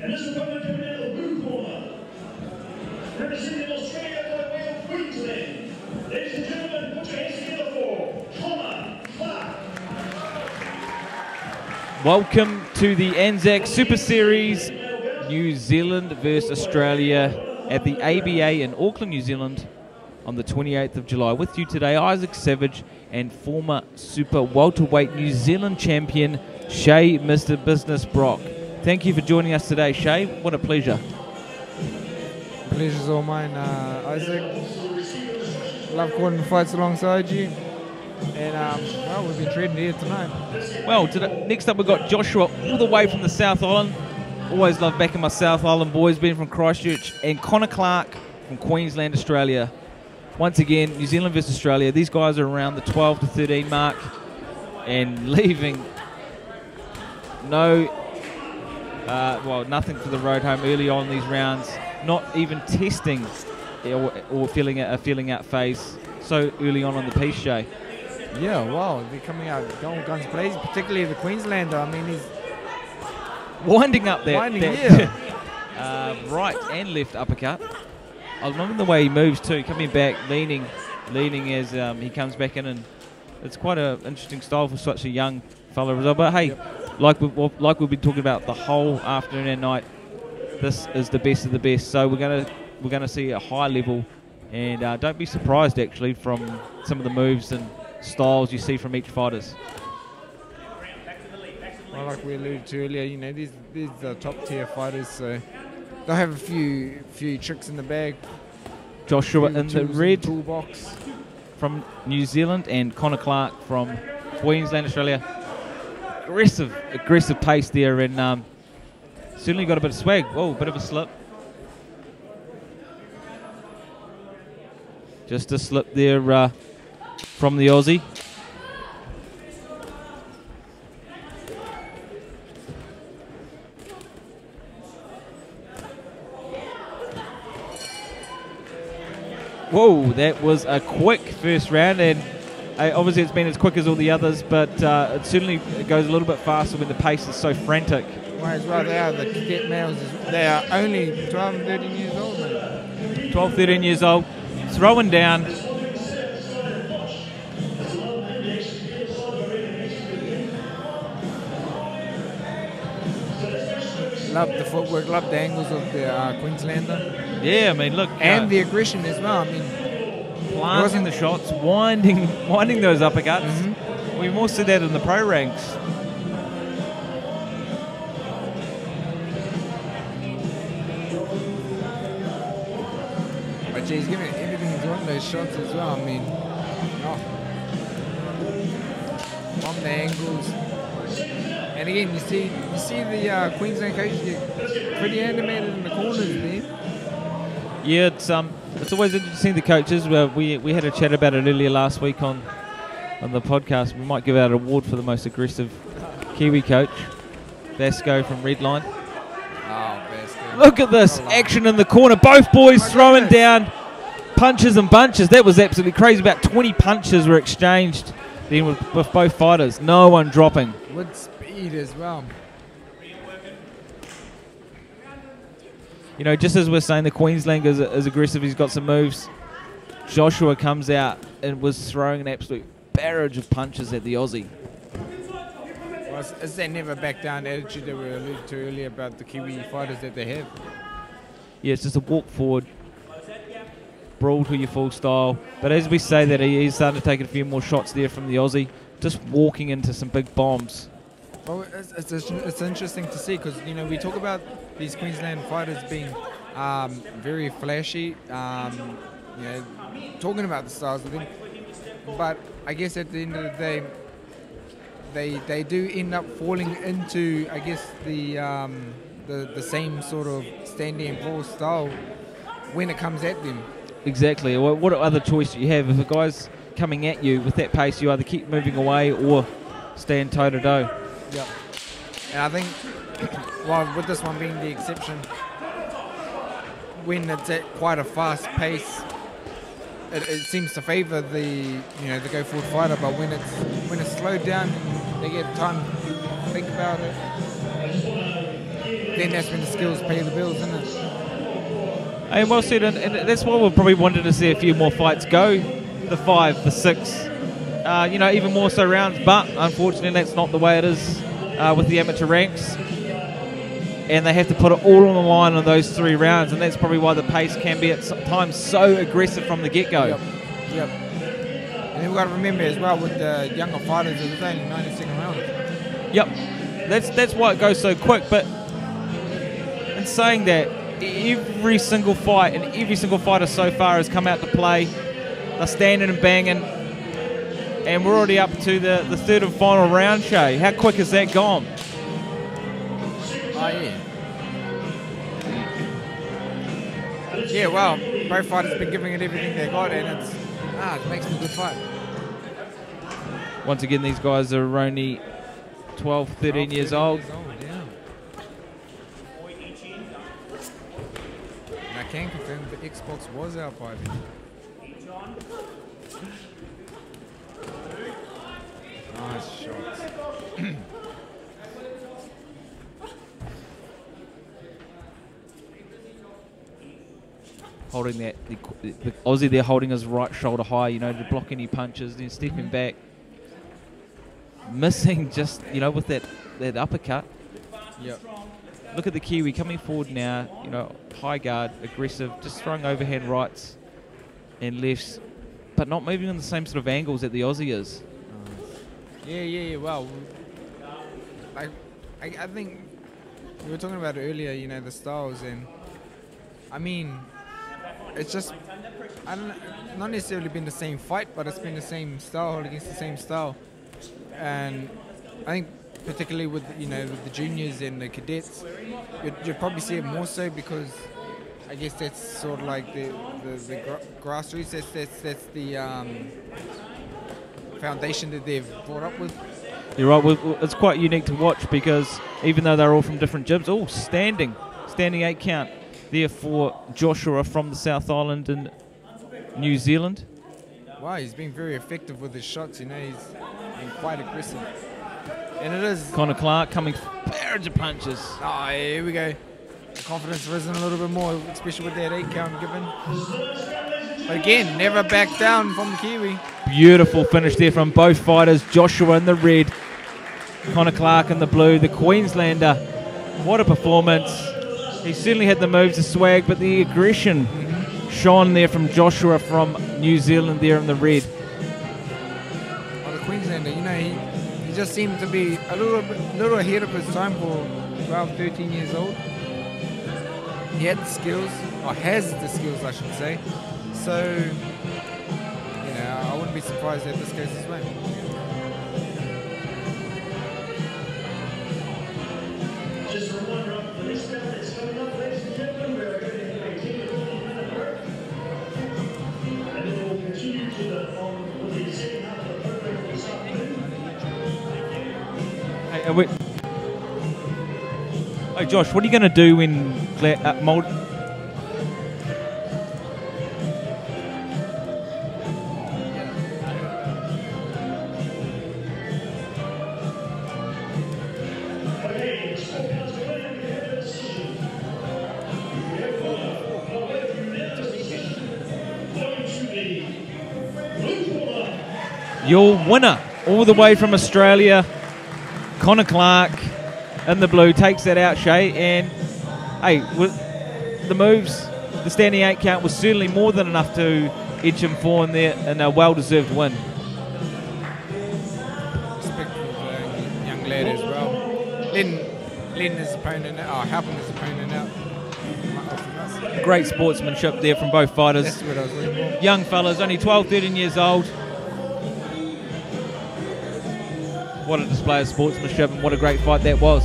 And this opponent coming out of the blue corner, representing Australia by way of Queensland. Ladies and gentlemen, put your hands together for Connor Clark. Welcome to the ANZAC Super Series, New Zealand versus Australia at the ABA in Auckland, New Zealand on the 28th of July. With you today, Isaac Savage and former super welterweight New Zealand champion, Shay Mr. Business Brock. Thank you for joining us today, Shay. What a pleasure. Pleasure's all mine, Isaac. Love calling fights alongside you. And, well, we've been treating here tonight. Well, next up we've got Joshua all the way from the South Island. Always love backing my South Island boys, being from Christchurch. And Connor Clark from Queensland, Australia. Once again, New Zealand versus Australia. These guys are around the 12 to 13 mark and leaving nothing for the road home early on in these rounds. Not even testing or feeling out phase so early on the piece, Shay. Yeah, wow, they're coming out going guns blazing, particularly the Queenslander. I mean, he's winding up that right and left uppercut. I was loving the way he moves too, coming back, leaning as he comes back in, and it's quite an interesting style for such a young fella as well. But hey, like we've been talking about the whole afternoon and night, this is the best of the best. So we're gonna see a high level, and don't be surprised actually from some of the moves and styles you see from each fighters. Well, like we alluded to earlier, you know, these are top tier fighters, so they'll have a few tricks in the bag. Joshua in the red toolbox from New Zealand, and Connor Clark from Queensland, Australia. Aggressive pace there, and certainly got a bit of swag. Whoa, bit of a slip. Just a slip there from the Aussie. Whoa, that was a quick first round, and obviously it's been as quick as all the others, but it certainly goes a little bit faster when the pace is so frantic. Well, as well, they are the cadet males. They are only 12 and 13 years old, mate. 12, 13 years old, throwing down. Love the footwork, love the angles of the Queenslander. Yeah, I mean, look. And the aggression as well. I mean, planting the shots, winding those uppercuts. Mm-hmm. We more see that in the pro ranks. But he's giving everything he's on those shots as well. I mean, from the angles. And again, you see the Queensland coaches get pretty animated in the corners there. Yeah, it's always interesting to see the coaches. We had a chat about it earlier last week on the podcast. We might give out an award for the most aggressive Kiwi coach, Vasco from Redline. Oh, Vasco! Look at this action in the corner. Both boys throwing down punches and bunches. That was absolutely crazy. About 20 punches were exchanged then with both fighters. No one dropping. With speed as well. You know, just as we're saying the Queenslander is aggressive, he's got some moves. Joshua comes out and was throwing an absolute barrage of punches at the Aussie. Well, it's that never back down attitude that we alluded to earlier about the Kiwi fighters that they have. Yeah, it's just a walk forward, brawl to your full style. But as we say that, he's starting to take a few more shots there from the Aussie, just walking into some big bombs. Well, it's interesting to see because, you know, we talk about these Queensland fighters being very flashy, you know, talking about the styles of them. But I guess at the end of the day, they do end up falling into, I guess, the same sort of standing and fall style when it comes at them. Exactly. Well, what other choice do you have? If a guy's coming at you with that pace, you either keep moving away or stand toe-to-toe. Yep. And I think, well, with this one being the exception, when it's at quite a fast pace, it seems to favour the go forward fighter. But when it's slowed down, they get time to think about it. then that's when the skills pay the bills, isn't it? And well said, and that's why we're probably wanting to see a few more fights go, the 5, the 6, even more so rounds, but unfortunately that's not the way it is with the amateur ranks, and they have to put it all on the line on those 3 rounds, and that's probably why the pace can be at times so aggressive from the get-go. Yep. And then we've got to remember as well with the younger fighters, it's only 90-second rounds. Yep, that's why it goes so quick, but in saying that, every single fight and every single fighter so far has come out to play. They're standing and banging, and we're already up to the 3rd and final round, Shay. How quick has that gone? Oh, yeah. Yeah, well, both fighters have been giving it everything they got, and it makes them a good fight. Once again, these guys are only 12, 13 years old. Yeah. And I can confirm the Xbox was out by then. Nice shots. Holding that, the Aussie there holding his right shoulder high, to block any punches, then stepping back. Missing just, with that uppercut. Yep. Look at the Kiwi coming forward now, high guard, aggressive, just throwing overhand rights and lefts, but not moving on the same sort of angles that the Aussie is. Yeah. Well, I think we were talking about it earlier, the styles, and I mean, it's just, I don't know, not necessarily been the same fight, but it's been the same style against the same style. And I think particularly with with the juniors and the cadets, you'd probably see it more so because I guess that's sort of like the grassroots. That's the foundation that they've brought up with. You're right. It's quite unique to watch because even though they're all from different gyms, standing 8 count there for Joshua from the South Island in New Zealand. Wow, he's been very effective with his shots. He's been quite aggressive. And it is. Connor Clark coming barrage of punches. Oh, here we go. The confidence risen a little bit more, especially with that 8 count given. But again, never back down from the Kiwi. Beautiful finish there from both fighters. Joshua in the red, Connor Clark in the blue, the Queenslander. What a performance. He certainly had the moves, the swag, but the aggression shone there from Joshua from New Zealand there in the red. Oh, the Queenslander, he just seemed to be a little ahead of his time for 12, 13 years old. He had the skills, or has the skills, I should say. So, I wouldn't be surprised if this goes his way. Just a reminder of the next battle that's coming up, ladies and gentlemen. We are going to have a team and then we'll continue with the second half of the program this afternoon. Hey, Josh, what are you going to do when Mold? Your winner, all the way from Australia, Connor Clark in the blue, takes that out, Shay. And hey, with the moves, the standing 8 count was certainly more than enough to edge him forward there in a well-deserved win. Respect for the young lad as well. Letting his opponent out, helping his opponent out. Great sportsmanship there from both fighters. That's what I was looking for. Young fellas, only 12, 13 years old. What a display of sportsmanship and what a great fight that was.